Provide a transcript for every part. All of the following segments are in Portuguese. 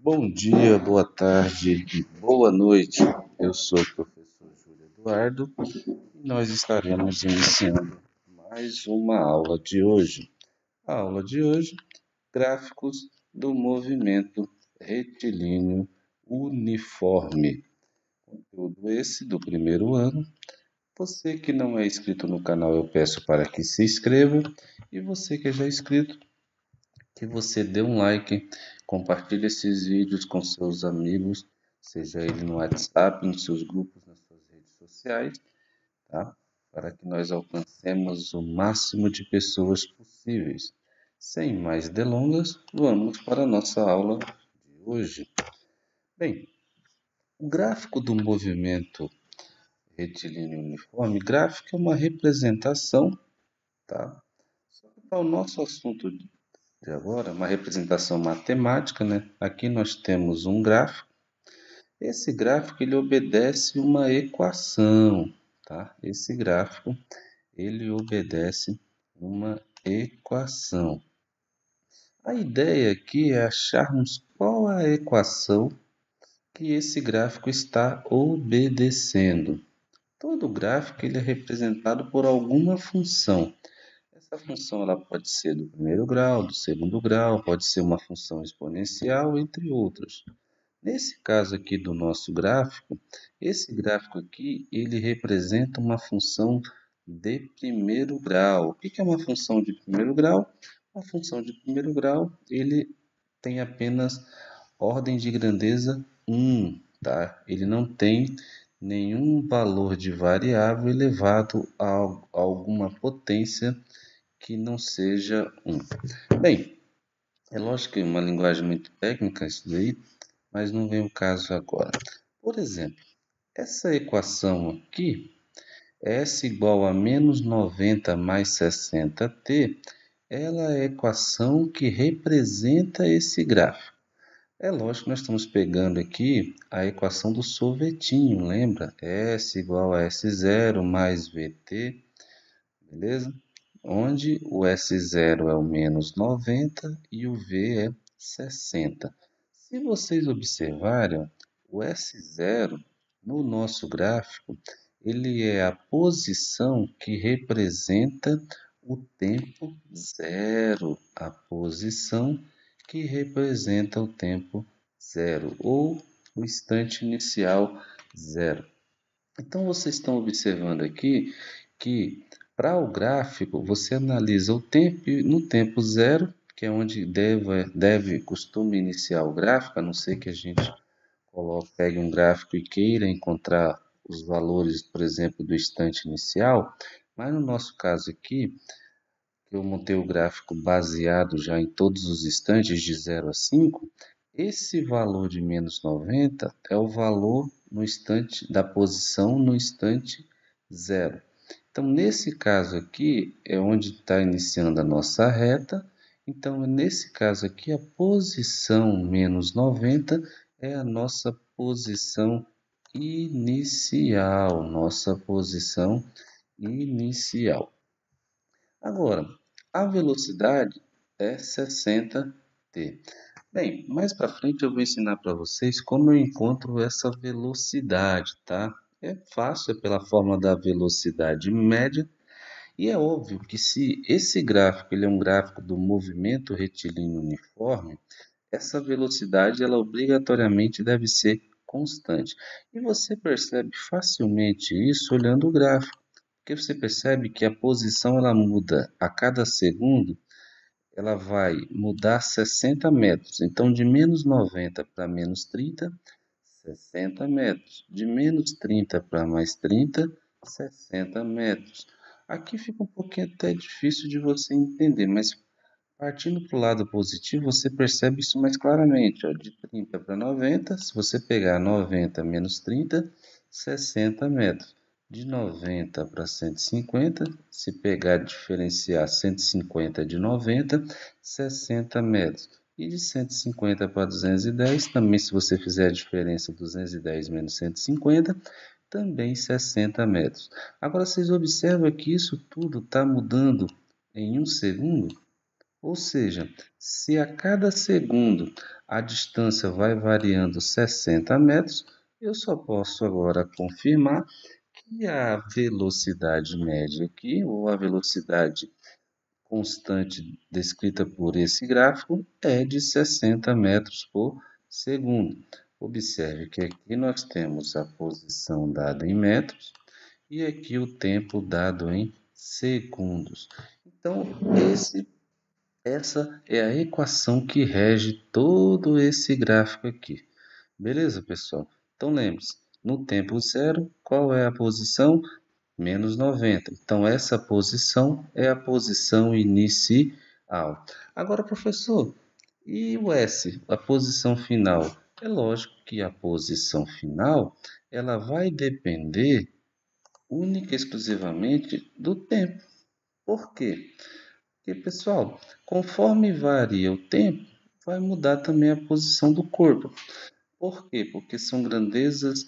Bom dia, boa tarde e boa noite. Eu sou o professor Júlio Eduardo e nós estaremos iniciando mais uma aula de hoje. A aula de hoje, gráficos do movimento retilíneo uniforme. Conteúdo esse do primeiro ano. Você que não é inscrito no canal, eu peço para que se inscreva e você que já é inscrito, que você dê um like, compartilhe esses vídeos com seus amigos, seja ele no WhatsApp, nos seus grupos, nas suas redes sociais, tá? Para que nós alcancemos o máximo de pessoas possíveis. Sem mais delongas, vamos para a nossa aula de hoje. Bem, o gráfico do movimento retilíneo uniforme, gráfico é uma representação, tá? Só que para o nosso assunto de agora, uma representação matemática, né? Aqui nós temos um gráfico. Esse gráfico ele obedece uma equação, tá? Esse gráfico ele obedece uma equação. A ideia aqui é acharmos qual a equação que esse gráfico está obedecendo. Todo gráfico ele é representado por alguma função. Essa função ela pode ser do primeiro grau, do segundo grau, pode ser uma função exponencial, entre outras. Nesse caso aqui do nosso gráfico, esse gráfico aqui, ele representa uma função de primeiro grau. O que é uma função de primeiro grau? Uma função de primeiro grau, ele tem apenas ordem de grandeza 1, tá? Ele não tem nenhum valor de variável elevado a alguma potência que não seja 1. Bem, é lógico que é uma linguagem muito técnica isso daí, mas não vem o caso agora. Por exemplo, essa equação aqui, S igual a menos 90 mais 60t, ela é a equação que representa esse gráfico. É lógico que nós estamos pegando aqui a equação do sorvetinho, lembra? S igual a S0 mais VT, beleza? Onde o S0 é o menos 90 e o V é 60. Se vocês observarem, o S0 no nosso gráfico, ele é a posição que representa o tempo zero, a posição que representa o tempo zero, ou o instante inicial zero. Então, vocês estão observando aqui que para o gráfico você analisa o tempo no tempo zero, que é onde costume iniciar o gráfico, a não ser que a gente pegue um gráfico e queira encontrar os valores, por exemplo, do instante inicial, mas no nosso caso aqui, que eu montei o gráfico baseado já em todos os instantes de 0 a 5, esse valor de menos 90 é o valor no instante da posição no instante zero. Então, nesse caso aqui, é onde está iniciando a nossa reta. Então, nesse caso aqui, a posição menos 90 é a nossa posição inicial. Nossa posição inicial. Agora, a velocidade é 60t. Bem, mais para frente eu vou ensinar para vocês como eu encontro essa velocidade, tá? É fácil, é pela fórmula da velocidade média. E é óbvio que se esse gráfico ele é um gráfico do movimento retilíneo uniforme, essa velocidade ela obrigatoriamente deve ser constante. E você percebe facilmente isso olhando o gráfico, porque você percebe que a posição ela muda a cada segundo, ela vai mudar 60 metros. Então, de menos 90 para menos 30, 60 metros. De menos 30 para mais 30, 60 metros. Aqui fica um pouquinho até difícil de você entender, mas partindo para o lado positivo, você percebe isso mais claramente. Ó, de 30 para 90, se você pegar 90 menos 30, 60 metros. De 90 para 150, se pegar diferenciar 150 de 90, 60 metros. E de 150 para 210, também se você fizer a diferença 210 menos 150, também 60 metros. Agora vocês observam que isso tudo está mudando em um segundo? Ou seja, se a cada segundo a distância vai variando 60 metros, eu só posso agora confirmar que a velocidade média aqui, ou a velocidade constante descrita por esse gráfico, é de 60 metros por segundo. Observe que aqui nós temos a posição dada em metros e aqui o tempo dado em segundos. Então, essa é a equação que rege todo esse gráfico aqui. Beleza, pessoal? Então lembre-se, no tempo zero, qual é a posição? Menos 90. Então essa posição é a posição inicial. Agora, professor, e o S, a posição final? É lógico que a posição final ela vai depender única e exclusivamente do tempo. Por quê? Porque, pessoal, conforme varia o tempo, vai mudar também a posição do corpo. Por quê? Porque são grandezas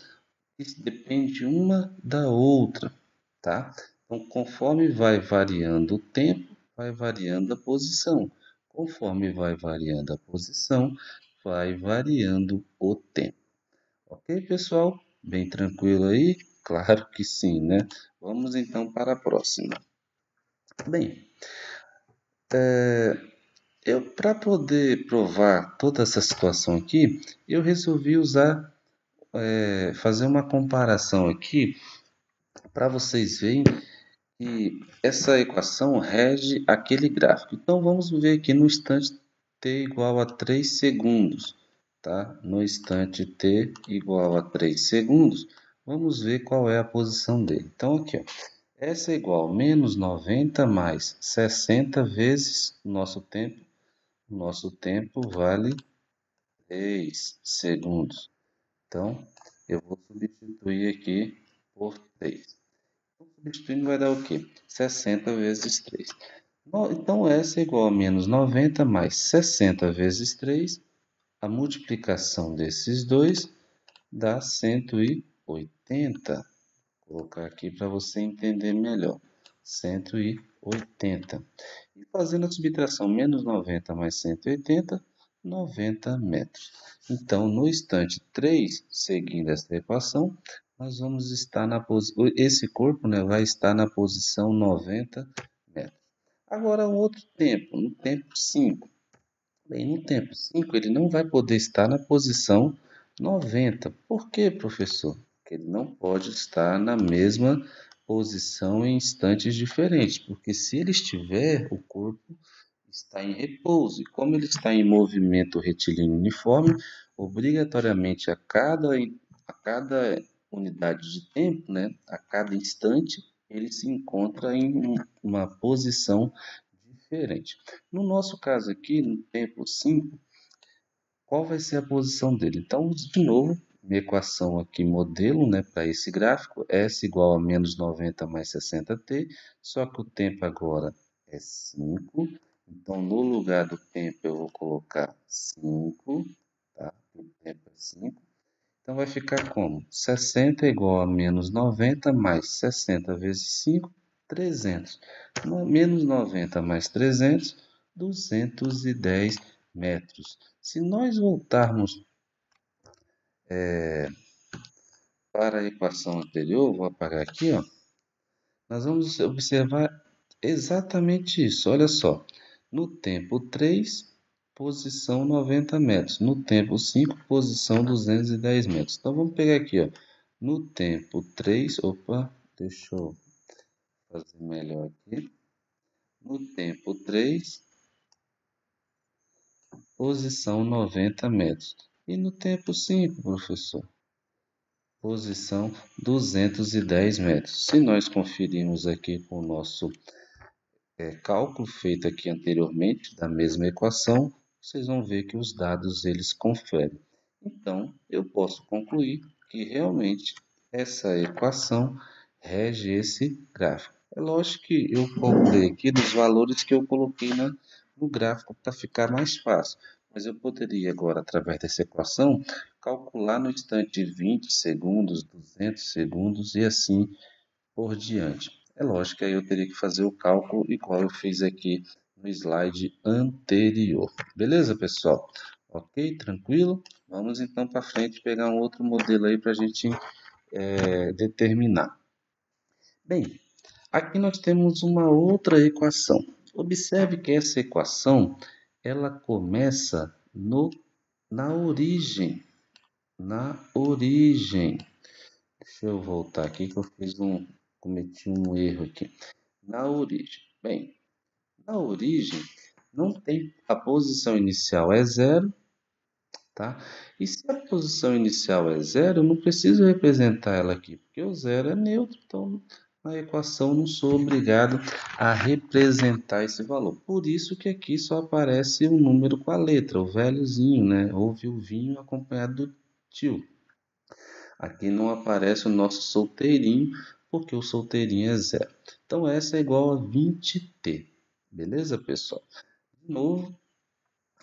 que dependem uma da outra, tá? Então, conforme vai variando o tempo, vai variando a posição. Conforme vai variando a posição, vai variando o tempo. Ok, pessoal? Bem tranquilo aí? Claro que sim, né? Vamos então para a próxima. Bem, eu para poder provar toda essa situação aqui, eu resolvi fazer uma comparação aqui para vocês verem que essa equação rege aquele gráfico. Então vamos ver aqui no instante t igual a 3 segundos, tá? No instante t igual a 3 segundos, vamos ver qual é a posição dele. Então aqui, ó, S é igual a menos 90 mais 60 vezes o nosso tempo. O nosso tempo vale 3 segundos. Então, eu vou substituir aqui por 3. Substituindo vai dar o quê? 60 vezes 3. Então, S é igual a menos 90 mais 60 vezes 3. A multiplicação desses dois dá 180. Vou colocar aqui para você entender melhor. 180. E fazendo a subtração, menos 90 mais 180, 90 metros. Então, no instante 3, seguindo essa equação, nós vamos estar na posição, esse corpo, né, vai estar na posição 90 metros. Agora, um outro tempo, no tempo 5. Bem, no tempo 5 ele não vai poder estar na posição 90. Por quê, professor? Porque ele não pode estar na mesma posição em instantes diferentes, porque se ele estiver, o corpo está em repouso. E como ele está em movimento retilíneo uniforme, obrigatoriamente a cada unidade de tempo, né, a cada instante, ele se encontra em uma posição diferente. No nosso caso aqui, no tempo 5, qual vai ser a posição dele? Então, de novo, minha equação aqui, modelo, né, para esse gráfico, S igual a menos 90 mais 60t, só que o tempo agora é 5. Então, no lugar do tempo, eu vou colocar 5, tá? O tempo é 5. Então, vai ficar como? 60 igual a menos 90 mais 60 vezes 5, 300. Menos 90 mais 300, 210 metros. Se nós voltarmos para a equação anterior, vou apagar aqui, ó, nós vamos observar exatamente isso. Olha só, no tempo 3, posição 90 metros. No tempo 5, posição 210 metros. Então vamos pegar aqui, ó, no tempo 3, opa, deixa eu fazer melhor aqui. No tempo 3, posição 90 metros. E no tempo 5, professor? Posição 210 metros. Se nós conferirmos aqui com o nosso cálculo feito aqui anteriormente da mesma equação, vocês vão ver que os dados eles conferem. Então, eu posso concluir que realmente essa equação rege esse gráfico. É lógico que eu calculei aqui dos valores que eu coloquei no gráfico para ficar mais fácil. Mas eu poderia agora, através dessa equação, calcular no instante 20 segundos, 200 segundos e assim por diante. É lógico que aí eu teria que fazer o cálculo igual eu fiz aqui no slide anterior. Beleza, pessoal? Ok? Tranquilo? Vamos então para frente pegar um outro modelo aí para a gente determinar. Bem, aqui nós temos uma outra equação. Observe que essa equação ela começa na origem. Na origem. Deixa eu voltar aqui que eu cometi um erro aqui. Na origem. Bem, na origem não tem a posição inicial é zero, tá? E se a posição inicial é zero, eu não preciso representar ela aqui, porque o zero é neutro, então na equação não sou obrigado a representar esse valor. Por isso que aqui só aparece um número com a letra, o velhozinho, né? Houve o vinho acompanhado do tio. Aqui não aparece o nosso solteirinho, porque o solteirinho é zero. Então essa é igual a 20t. Beleza, pessoal? De novo,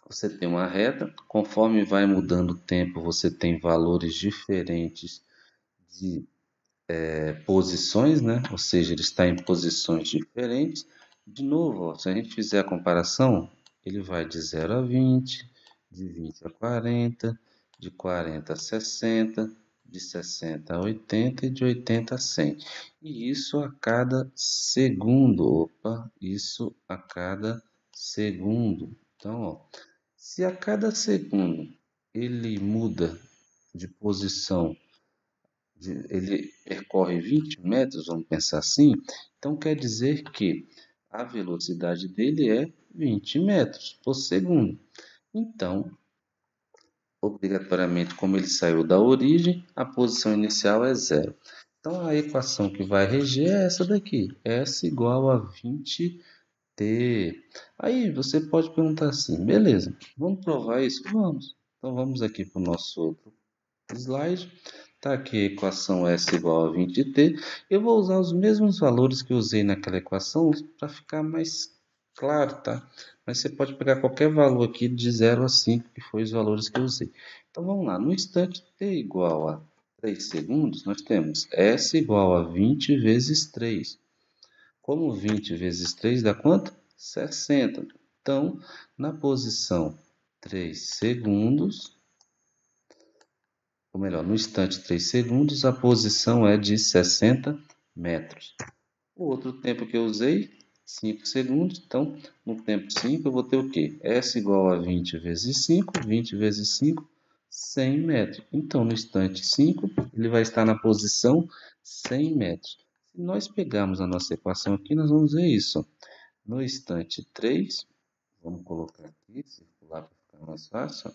você tem uma reta, conforme vai mudando o tempo, você tem valores diferentes de posições, né? Ou seja, ele está em posições diferentes. De novo, ó, se a gente fizer a comparação, ele vai de 0 a 20, de 20 a 40, de 40 a 60, de 60 a 80 e de 80 a 100. E isso a cada segundo. Opa, isso a cada segundo. Então, ó, se a cada segundo ele muda de posição, ele percorre 20 metros, vamos pensar assim, então quer dizer que a velocidade dele é 20 metros por segundo. Então, obrigatoriamente, como ele saiu da origem, a posição inicial é zero. Então, a equação que vai reger é essa daqui, S igual a 20t. Aí você pode perguntar assim, beleza, vamos provar isso? Vamos. Então vamos aqui para o nosso outro slide. Está aqui a equação S igual a 20t. Eu vou usar os mesmos valores que eu usei naquela equação para ficar mais claro, tá? Mas você pode pegar qualquer valor aqui de 0 a 5, que foi os valores que eu usei. Então vamos lá, no instante t igual a 3 segundos, nós temos S igual a 20 vezes 3. Como 20 vezes 3 dá quanto? 60. Então, na posição 3 segundos, ou melhor, no instante 3 segundos, a posição é de 60 metros. O outro tempo que eu usei, 5 segundos. Então, no tempo 5, eu vou ter o quê? S igual a 20 vezes 5. 20 vezes 5, 100 metros. Então, no instante 5, ele vai estar na posição 100 metros. Se nós pegarmos a nossa equação aqui, nós vamos ver isso. No instante 3, vamos colocar aqui, circular para ficar mais fácil.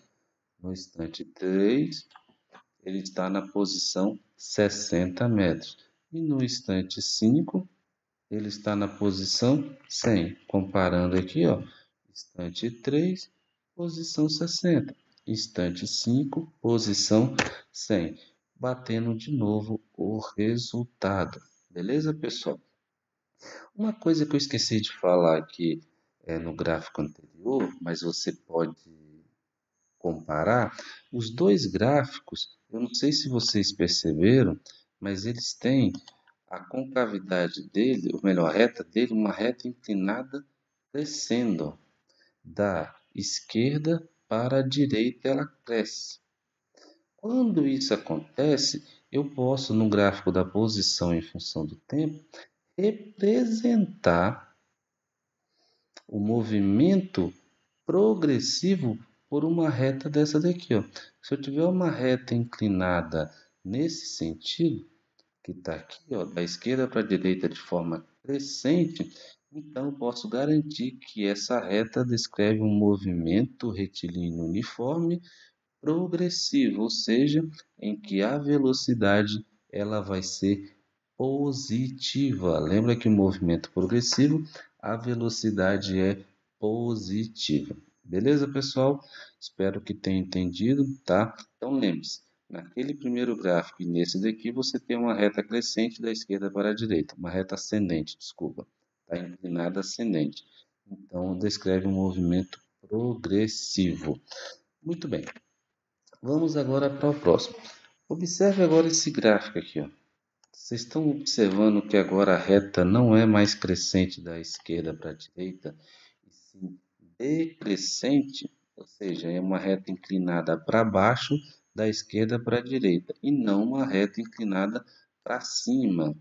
No instante 3, ele está na posição 60 metros. E no instante 5, ele está na posição 100. Comparando aqui, ó, instante 3, posição 60. Instante 5, posição 100. Batendo de novo o resultado. Beleza, pessoal? Uma coisa que eu esqueci de falar aqui no gráfico anterior, mas você pode comparar, os dois gráficos, eu não sei se vocês perceberam, mas eles têm a concavidade dele, ou melhor, a reta dele, uma reta inclinada crescendo. Da esquerda para a direita ela cresce. Quando isso acontece, eu posso, no gráfico da posição em função do tempo, representar o movimento progressivo por uma reta dessa daqui, ó. Se eu tiver uma reta inclinada nesse sentido, que está aqui, ó, da esquerda para a direita de forma crescente, então eu posso garantir que essa reta descreve um movimento retilíneo uniforme progressivo, ou seja, em que a velocidade ela vai ser positiva. Lembra que o movimento progressivo, a velocidade é positiva. Beleza, pessoal? Espero que tenha entendido, tá? Então lembre-se, naquele primeiro gráfico e nesse daqui você tem uma reta crescente da esquerda para a direita, uma reta ascendente, desculpa, está inclinada ascendente. Então descreve um movimento progressivo. Muito bem. Vamos agora para o próximo. Observe agora esse gráfico aqui, ó. Vocês estão observando que agora a reta não é mais crescente da esquerda para a direita, e assim decrescente, ou seja, é uma reta inclinada para baixo da esquerda para a direita e não uma reta inclinada para cima.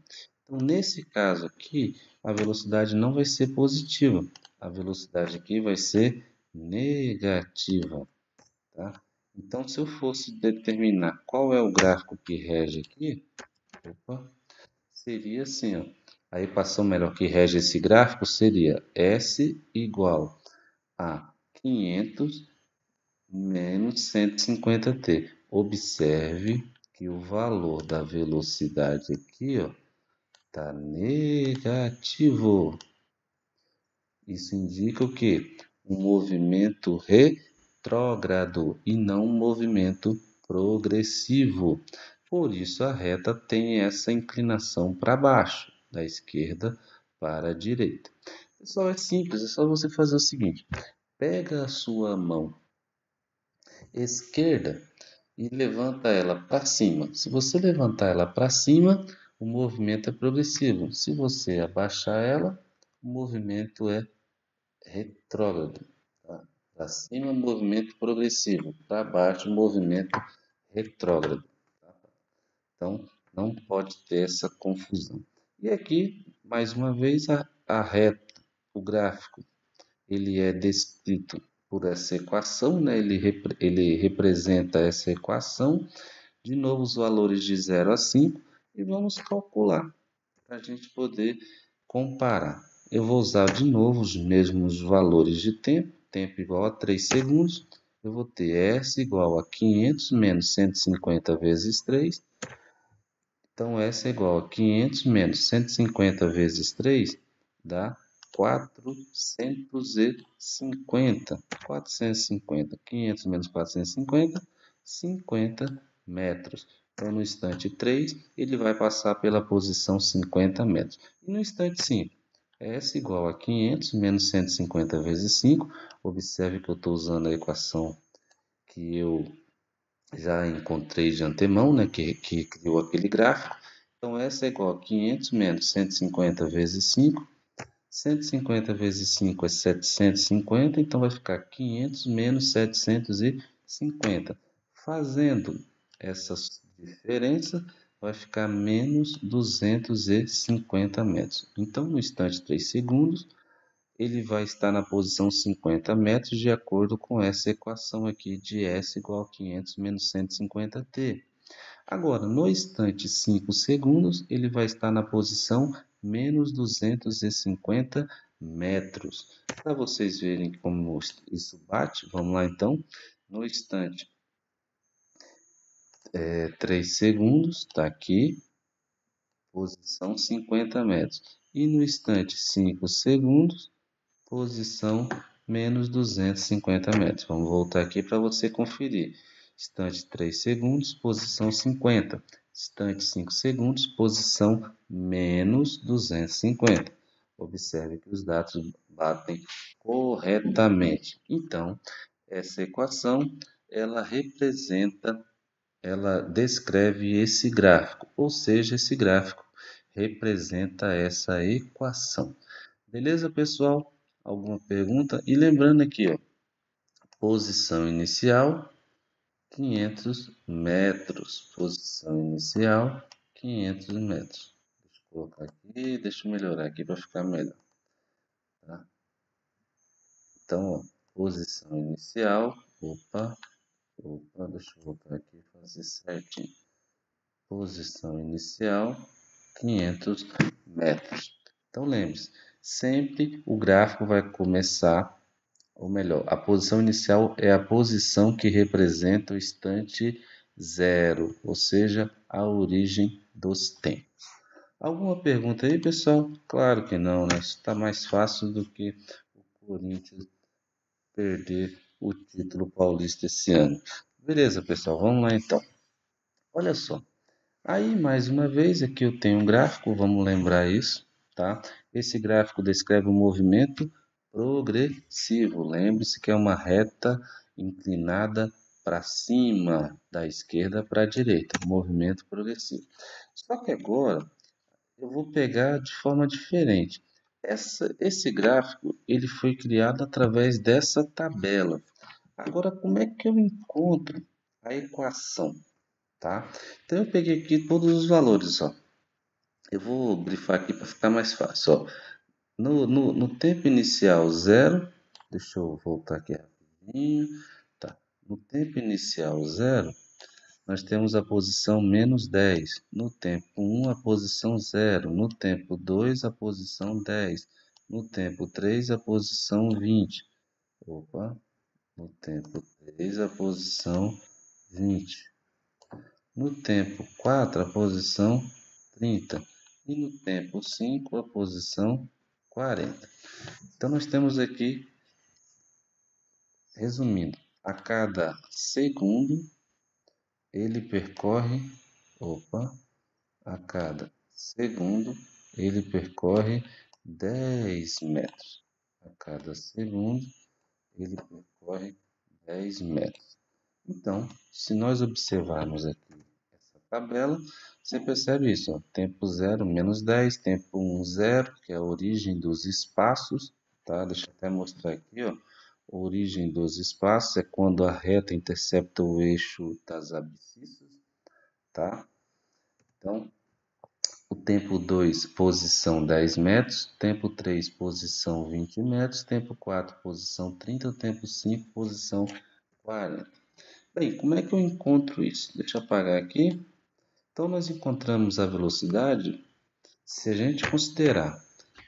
Então, nesse caso aqui, a velocidade não vai ser positiva, a velocidade aqui vai ser negativa, tá? Então, se eu fosse determinar qual é o gráfico que rege aqui, opa, seria assim, ó. A equação melhor que rege esse gráfico seria S igual a 500 menos 150t. Observe que o valor da velocidade aqui, ó, está negativo. Isso indica o quê? Um movimento retrógrado e não um movimento progressivo. Por isso a reta tem essa inclinação para baixo, da esquerda para a direita. Pessoal, é simples, é só você fazer o seguinte: pega a sua mão esquerda e levanta ela para cima. Se você levantar ela para cima, o movimento é progressivo. Se você abaixar ela, o movimento é retrógrado. Tá? Para cima, movimento progressivo. Para baixo, movimento retrógrado. Tá? Então, não pode ter essa confusão. E aqui, mais uma vez, a reta, o gráfico, ele é descrito por essa equação, né? Ele representa essa equação. De novo, os valores de 0 a 5 e vamos calcular para a gente poder comparar. Eu vou usar de novo os mesmos valores de tempo, tempo igual a 3 segundos. Eu vou ter S igual a 500 menos 150 vezes 3. Então, S é igual a 500 menos 150 vezes 3 dá 450. 450. 500 menos 450, 50 metros. Então, no instante 3, ele vai passar pela posição 50 metros. E no instante 5, S igual a 500 menos 150 vezes 5. Observe que eu estou usando a equação que eu já encontrei de antemão, né, que criou aquele gráfico. Então, essa é igual a 500 menos 150 vezes 5. 150 vezes 5 é 750, então vai ficar 500 menos 750. Fazendo essa diferença, vai ficar menos 250 metros. Então, no instante 3 segundos, ele vai estar na posição 50 metros, de acordo com essa equação aqui de S igual a 500 menos 150t. Agora, no instante 5 segundos, ele vai estar na posição menos 250 metros. Para vocês verem como isso bate, vamos lá então. No instante 3 segundos, está aqui, posição 50 metros. E no instante 5 segundos, posição menos 250 metros. Vamos voltar aqui para você conferir. Instante 3 segundos, posição 50. Instante 5 segundos, posição menos 250. Observe que os dados batem corretamente. Então, essa equação, ela descreve esse gráfico, ou seja, esse gráfico representa essa equação. Beleza, pessoal? Alguma pergunta? E lembrando aqui, ó, posição inicial, 500 metros. Posição inicial, 500 metros. Deixa eu colocar aqui, deixa eu melhorar aqui para ficar melhor. Tá? Então, ó, posição inicial, deixa eu voltar aqui e fazer certinho. Posição inicial, 500 metros. Então, lembre-se, sempre o gráfico vai começar, ou melhor, a posição inicial é a posição que representa o instante zero, ou seja, a origem dos tempos. Alguma pergunta aí, pessoal? Claro que não, né? Isso está mais fácil do que o Corinthians perder o título paulista esse ano. Beleza, pessoal, vamos lá então. Olha só. Aí, mais uma vez, aqui eu tenho um gráfico, vamos lembrar isso, tá? Esse gráfico descreve um movimento progressivo. Lembre-se que é uma reta inclinada para cima, da esquerda para a direita, movimento progressivo. Só que agora eu vou pegar de forma diferente. Esse gráfico ele foi criado através dessa tabela. Agora, como é que eu encontro a equação, tá? Então, eu peguei aqui todos os valores, ó. Eu vou grifar aqui para ficar mais fácil, ó. No tempo inicial zero, deixa eu voltar aqui rapidinho, tá? No tempo inicial zero, nós temos a posição menos 10. No tempo um, a posição zero. No tempo 2, a posição 10. No tempo 3, a posição 20. Opa, no tempo 3, a posição 20. No tempo 4, a posição 30. E no tempo 5, a posição 40. Então, nós temos aqui, resumindo, a cada segundo ele percorre, opa, a cada segundo ele percorre 10 metros. A cada segundo ele percorre 10 metros. Então, se nós observarmos aqui essa tabela, você percebe isso, ó, tempo 0, menos 10, tempo 1, 0, que é a origem dos espaços, tá? Deixa eu até mostrar aqui, ó. A origem dos espaços é quando a reta intercepta o eixo das abscissas, tá? Então, o tempo 2, posição 10 metros, tempo 3, posição 20 metros, tempo 4, posição 30, tempo 5, posição 40. Bem, como é que eu encontro isso? Deixa eu apagar aqui. Então, nós encontramos a velocidade se a gente considerar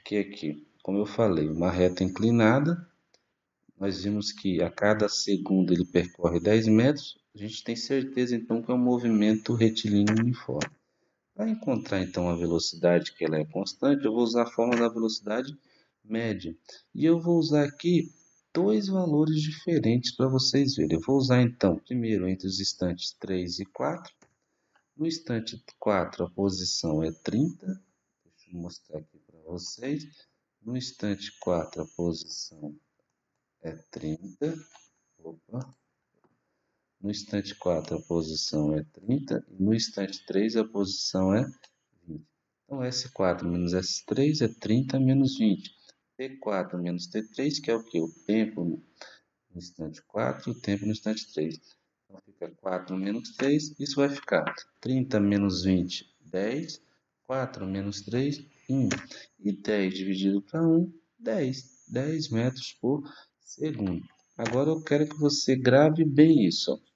que aqui, como eu falei, uma reta inclinada, nós vimos que a cada segundo ele percorre 10 metros, a gente tem certeza então que é um movimento retilíneo uniforme. Para encontrar então a velocidade, que ela é constante, eu vou usar a fórmula da velocidade média. E eu vou usar aqui dois valores diferentes para vocês verem. Eu vou usar então, primeiro, entre os instantes 3 e 4. No instante 4, a posição é 30. Deixa eu mostrar aqui para vocês. No instante 4, a posição é 30. Opa. No instante 4, a posição é 30. E no instante 3, a posição é 20. Então, S4 menos S3 é 30 menos 20. T4 menos T3, que é o que? O tempo no instante 4 e o tempo no instante 3. Então, fica 4 menos 3, isso vai ficar 30 menos 20, 10. 4 menos 3, 1. E 10 dividido para 1, 10. 10 metros por segundo. Agora eu quero que você grave bem isso, ó.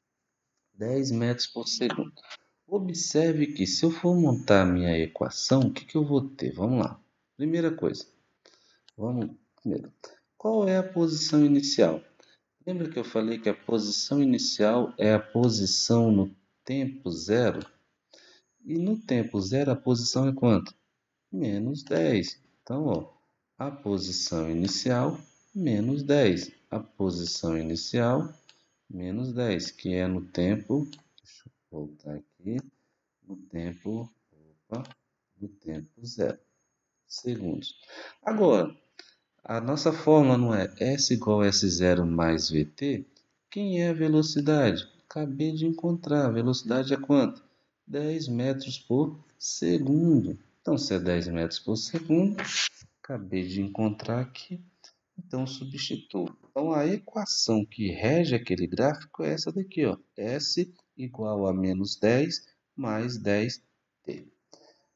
10 metros por segundo. Observe que se eu for montar a minha equação, o que eu vou ter? Vamos lá. Primeira coisa, vamos primeiro. Qual é a posição inicial? Lembra que eu falei que a posição inicial é a posição no tempo zero? E no tempo zero a posição é quanto? Menos 10. Então, ó, a posição inicial menos 10. A posição inicial menos 10, que é no tempo, deixa eu voltar aqui, no tempo, opa, no tempo zero segundos. Agora, a nossa fórmula não é S igual a S0 mais VT? Quem é a velocidade? Acabei de encontrar. A velocidade é quanto? 10 metros por segundo. Então, se é 10 metros por segundo, acabei de encontrar aqui. Então, substituo. Então, a equação que rege aquele gráfico é essa daqui, ó. S igual a menos 10 mais 10t.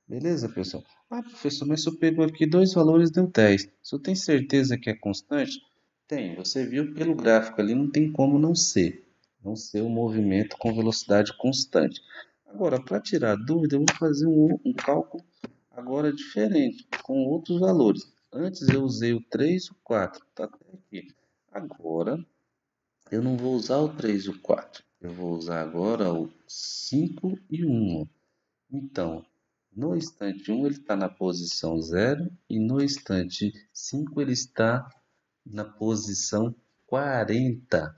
Beleza, pessoal? Ah, professor, mas você pegou aqui dois valores, deu 10. Você tem certeza que é constante? Tem. Você viu pelo gráfico ali, não tem como não ser. Não ser um movimento com velocidade constante. Agora, para tirar dúvida, eu vou fazer um cálculo agora diferente, com outros valores. Antes eu usei o 3 e o 4, tá até aqui. Agora, eu não vou usar o 3 e o 4. Eu vou usar agora o 5 e o 1. Então, no instante 1 ele está na posição zero e no instante 5 ele está na posição 40.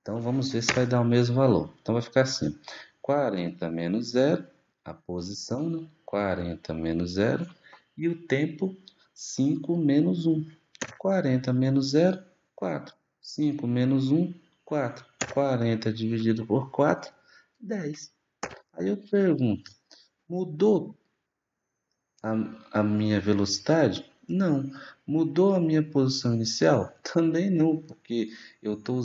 Então, vamos ver se vai dar o mesmo valor. Então, vai ficar assim, 40 menos zero, a posição, né? 40 menos zero, e o tempo, 5 menos 1. 40 menos zero, 4. 5 menos 1, 4. 40 dividido por 4, 10. Aí eu pergunto, mudou a minha velocidade? Não. Mudou a minha posição inicial? Também não, porque eu estou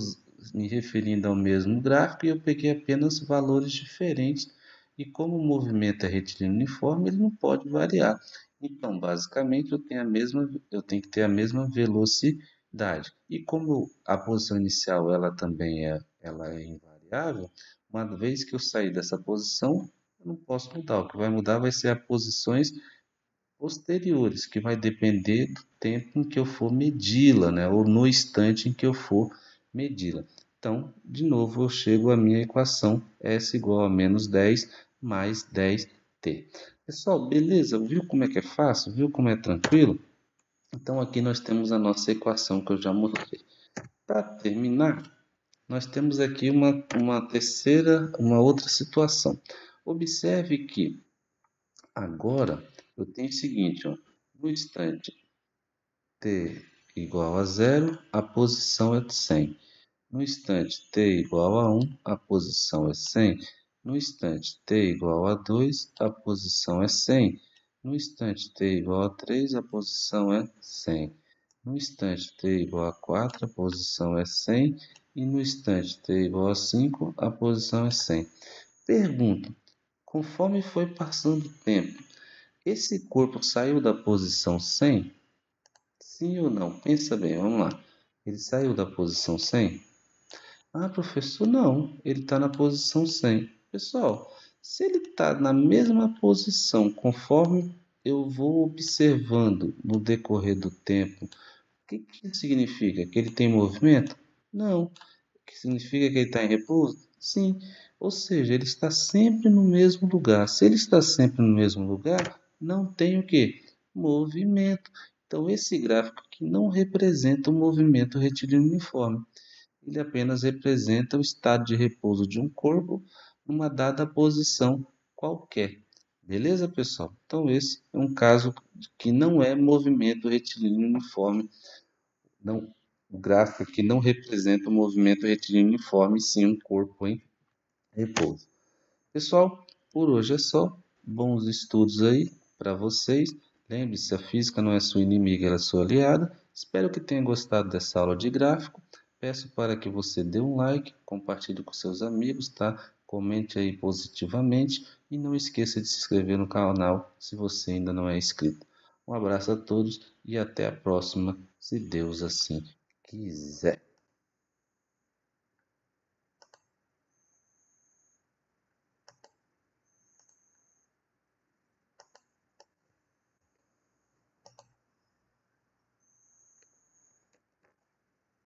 me referindo ao mesmo gráfico e eu peguei apenas valores diferentes. E como o movimento é retilíneo uniforme, ele não pode variar. Então, basicamente, eu tenho que ter a mesma velocidade. E como a posição inicial ela é invariável, uma vez que eu sair dessa posição, eu não posso mudar. O que vai mudar vai ser as posições posteriores, que vai depender do tempo em que eu for medi-la, né? Ou no instante em que eu for medi-la. Então, de novo, eu chego à minha equação S igual a menos 10 mais 10t. Pessoal, beleza? Viu como é que é fácil? Viu como é tranquilo? Então, aqui nós temos a nossa equação que eu já mostrei. Para terminar, nós temos aqui uma outra situação. Observe que agora eu tenho o seguinte, ó, no instante t igual a zero, a posição é 100. No instante t igual a 1, a posição é 100. No instante t igual a 2, a posição é 100. No instante t igual a 3, a posição é 100. No instante t igual a 4, a posição é 100. E no instante t igual a 5, a posição é 100. Pergunta: conforme foi passando o tempo, esse corpo saiu da posição 100? Sim ou não? Pensa bem, vamos lá. Ele saiu da posição 100? Ah, professor, não. Ele está na posição 100. Pessoal, se ele está na mesma posição conforme eu vou observando no decorrer do tempo, o que significa? Que ele tem movimento? Não. Que significa que ele está em repouso? Sim. Ou seja, ele está sempre no mesmo lugar. Se ele está sempre no mesmo lugar, não tem o que? Movimento. Então, esse gráfico aqui não representa o movimento retilíneo uniforme. Ele apenas representa o estado de repouso de um corpo numa dada posição qualquer. Beleza, pessoal? Então, esse é um caso que não é movimento retilíneo uniforme. Não, o gráfico aqui não representa o movimento retilíneo uniforme, sim um corpo em repouso. Pessoal, por hoje é só. Bons estudos aí para vocês. Lembre-se, a física não é sua inimiga, ela é sua aliada. Espero que tenha gostado dessa aula de gráfico. Peço para que você dê um like, compartilhe com seus amigos, tá? Comente aí positivamente e não esqueça de se inscrever no canal se você ainda não é inscrito. Um abraço a todos e até a próxima, se Deus assim quiser.